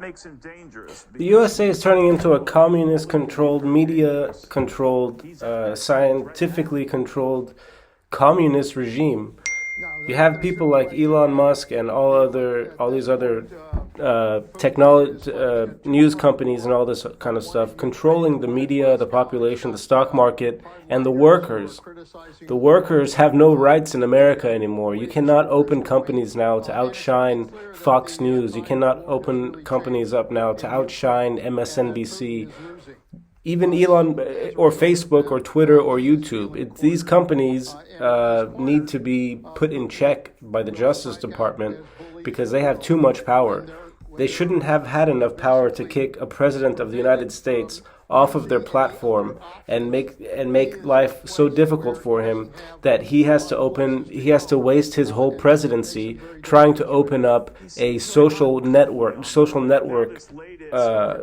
makes him dangerous. The USA is turning into a communist-controlled, media-controlled, scientifically controlled communist regime. You have people like Elon Musk and all these other technology, news companies and all this kind of stuff controlling the media, the population, the stock market, and the workers. The workers have no rights in America anymore. You cannot open companies now to outshine Fox News. You cannot open companies up now to outshine MSNBC. Even Elon or Facebook or Twitter or YouTube, these companies need to be put in check by the Justice Department because they have too much power. They shouldn't have had enough power to kick a president of the United States off of their platform and make life so difficult for him that he has to waste his whole presidency trying to open up a social network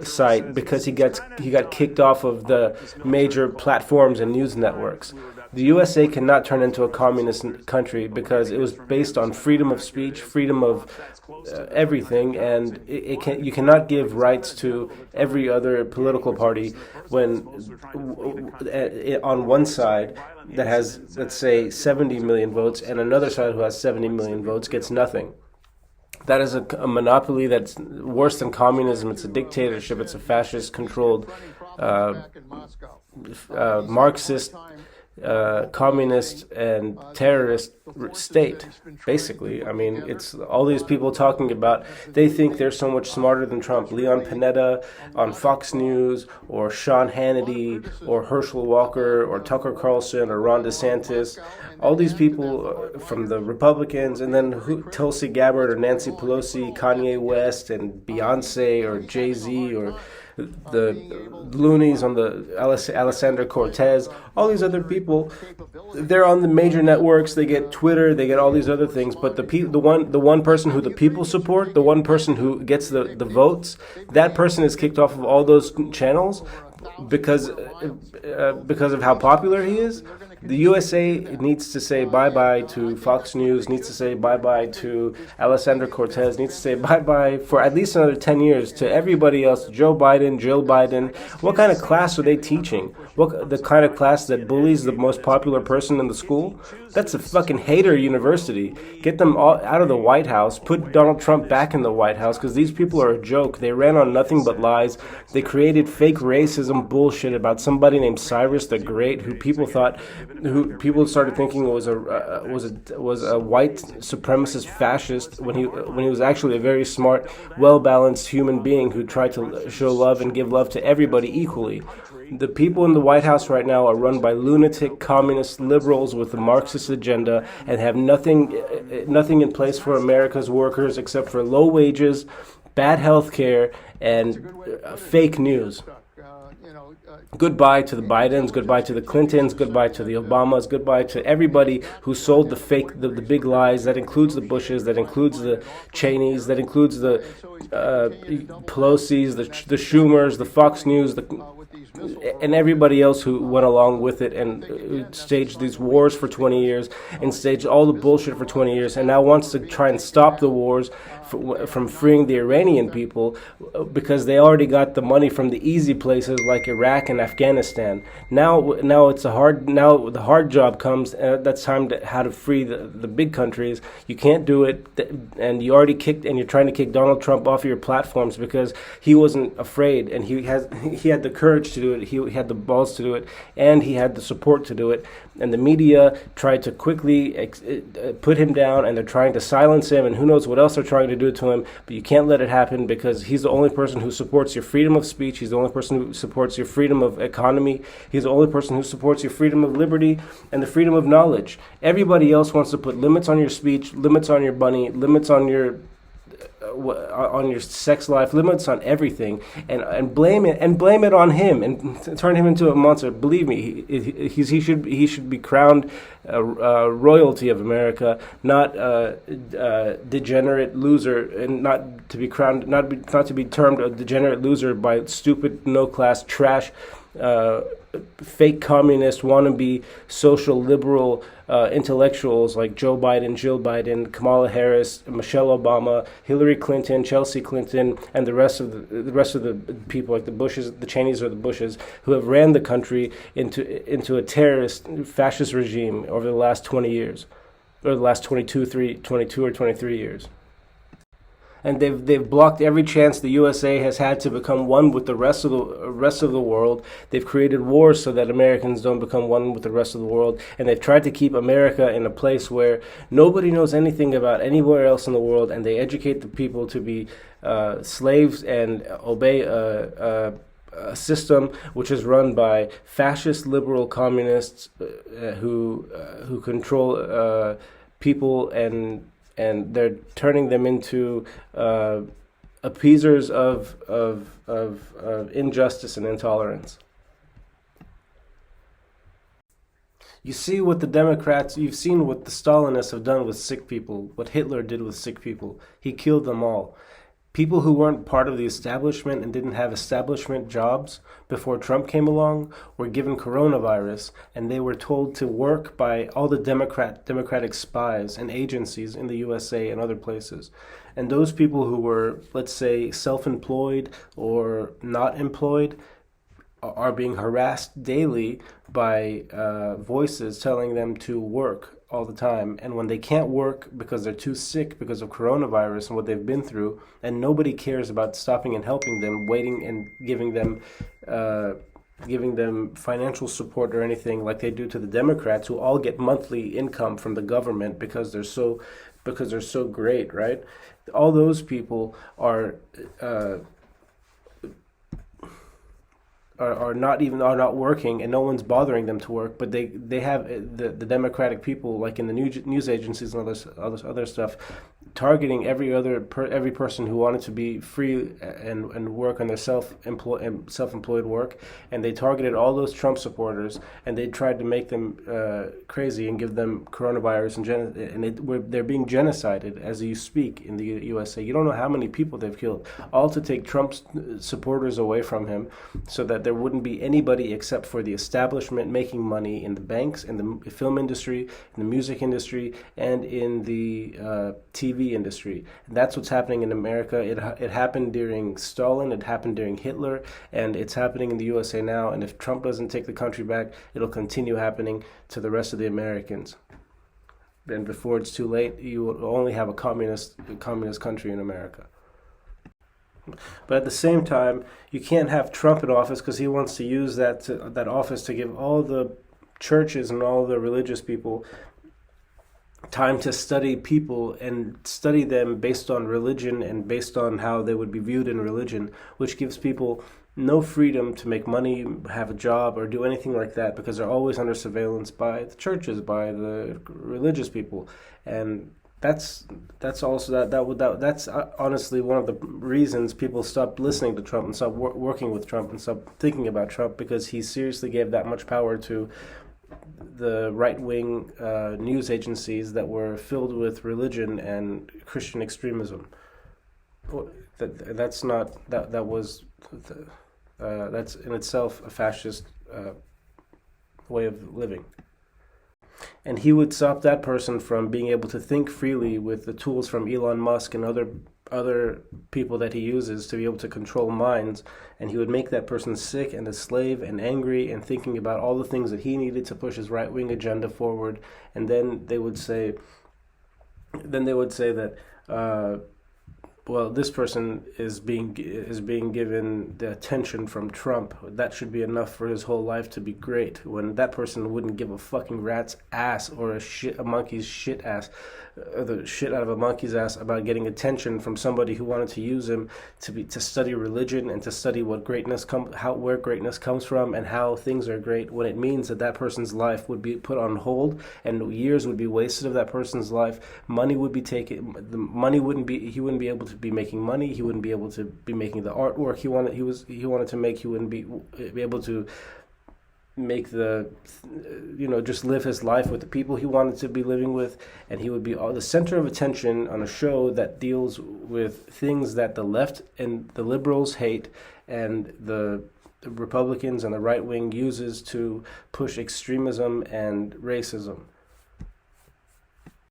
site because he got kicked off of the major platforms and news networks. The USA cannot turn into a communist country because it was based on freedom of speech, freedom of everything, and you cannot give rights to every other political party when on one side that has, let's say, 70 million votes and another side who has 70 million votes gets nothing. That is a monopoly that's worse than communism. It's a dictatorship. It's a fascist-controlled, Marxist, communist and terrorist state, basically. I mean, it's all these people talking about, they think they're so much smarter than Trump. Leon Panetta on Fox News, or Sean Hannity, or Herschel Walker, or Tucker Carlson, or Ron DeSantis. All these people from the Republicans, and then Tulsi Gabbard, or Nancy Pelosi, Kanye West, and Beyonce, or Jay-Z, or the loonies on the Alexander Cortez, all these other people, they're on the major networks. They get Twitter, they get all these other things. But the one person who the people support, the one person who gets the votes, that person is kicked off of all those channels because of how popular he is. The USA needs to say bye-bye to Fox News, needs to say bye-bye to Alexander Cortez, needs to say bye-bye for at least another 10 years to everybody else, Joe Biden, Jill Biden. What kind of class are they teaching? The kind of class that bullies the most popular person in the school? That's a fucking hater university. Get them all out of the White House. Put Donald Trump back in the White House because these people are a joke. They ran on nothing but lies. They created fake racism bullshit about somebody named Cyrus the Great, who people started thinking was a white supremacist fascist when he was actually a very smart, well-balanced human being who tried to show love and give love to everybody equally. The people in the White House right now are run by lunatic communist liberals with a Marxist agenda and have nothing in place for America's workers except for low wages, bad health care, and fake news. Goodbye to the Bidens, goodbye to the Clintons, goodbye to the Obamas, goodbye to everybody who sold the big lies. That includes the Bushes, that includes the Cheneys, that includes the Pelosi's, the Schumers, the Fox News, and everybody else who went along with it and staged these wars for 20 years and staged all the bullshit for 20 years and now wants to try and stop the wars from freeing the Iranian people because they already got the money from the easy places like Iraq and Afghanistan. Now the hard job comes, and that's time to how to free the big countries. You can't do it, and you already kicked, and you're trying to kick Donald Trump off of your platforms because he wasn't afraid, and he had the courage to do it, he had the balls to do it, and he had the support to do it. And the media tried to quickly put him down, and they're trying to silence him, and who knows what else they're trying to do to him, but you can't let it happen because he's the only person who supports your freedom of speech. He's the only person who supports your freedom of economy. He's the only person who supports your freedom of liberty and the freedom of knowledge. Everybody else wants to put limits on your speech, limits on your money, limits on your sex life, limits on everything, and blame it on him and turn him into a monster. Believe me, he should be crowned royalty of America, not degenerate loser, and not to be termed a degenerate loser by stupid no class trash uh, fake communist, wannabe social liberal intellectuals like Joe Biden, Jill Biden, Kamala Harris, Michelle Obama, Hillary Clinton, Chelsea Clinton, and the rest of the people like the Bushes, the Cheneys or the Bushes, who have ran the country into a terrorist fascist regime over the last 20 years, or the last 22 or 23 years. And they've blocked every chance the USA has had to become one with the rest of the world. They've created wars so that Americans don't become one with the rest of the world, and they've tried to keep America in a place where nobody knows anything about anywhere else in the world, and they educate the people to be slaves and obey a system which is run by fascist liberal communists who control people, and they're turning them into appeasers of injustice and intolerance. You've seen what the Stalinists have done with sick people, what Hitler did with sick people. He killed them all. People who weren't part of the establishment and didn't have establishment jobs before Trump came along were given coronavirus, and they were told to work by all the democratic spies and agencies in the USA and other places. And those people who were, let's say, self-employed or not employed are being harassed daily by voices telling them to work all the time. And when they can't work because they're too sick because of coronavirus and what they've been through, and nobody cares about stopping and helping them, waiting and giving them financial support or anything like they do to the Democrats, who all get monthly income from the government because they're so great, right? All those people are not working, and no one's bothering them to work. But they have the Democratic people, like in the news agencies and other stuff, targeting every person who wanted to be free and work on their self-employed work, and they targeted all those Trump supporters, and they tried to make them crazy and give them coronavirus they're being genocided as you speak in the USA. You don't know how many people they've killed, all to take Trump's supporters away from him, so that there wouldn't be anybody except for the establishment making money in the banks, in the film industry, in the music industry, and in the TV industry. And that's what's happening in America. It happened during Stalin, it happened during Hitler, and it's happening in the USA now. And if Trump doesn't take the country back, it'll continue happening to the rest of the Americans. And before it's too late, you will only have a communist country in America. But at the same time, you can't have Trump in office because he wants to use that office to give all the churches and all the religious people time to study people and study them based on religion and based on how they would be viewed in religion, which gives people no freedom to make money, have a job, or do anything like that, because they're always under surveillance by the churches, by the religious people. And that's honestly one of the reasons people stopped listening to Trump and stopped working with Trump and stopped thinking about Trump, because he seriously gave that much power to the right-wing news agencies that were filled with religion and Christian extremism. That's in itself a fascist way of living. And he would stop that person from being able to think freely with the tools from Elon Musk and other people that he uses to be able to control minds, and he would make that person sick and a slave and angry and thinking about all the things that he needed to push his right-wing agenda forward. And then they would say that well, this person is being given the attention from Trump. That should be enough for his whole life to be great. When that person wouldn't give a fucking rat's ass or a monkey's shit ass, the shit out of a monkey's ass about getting attention from somebody who wanted to use him to study religion and to study what where greatness comes from and how things are great. When it means that person's life would be put on hold and years would be wasted of that person's life, money would be taken. The money he wouldn't be able to be making money. He wouldn't be able to be making the artwork he wanted to make. He wouldn't be able to make just live his life with the people he wanted to be living with, and he would be the center of attention on a show that deals with things that the left and the liberals hate, and the the Republicans and the right wing uses to push extremism and racism.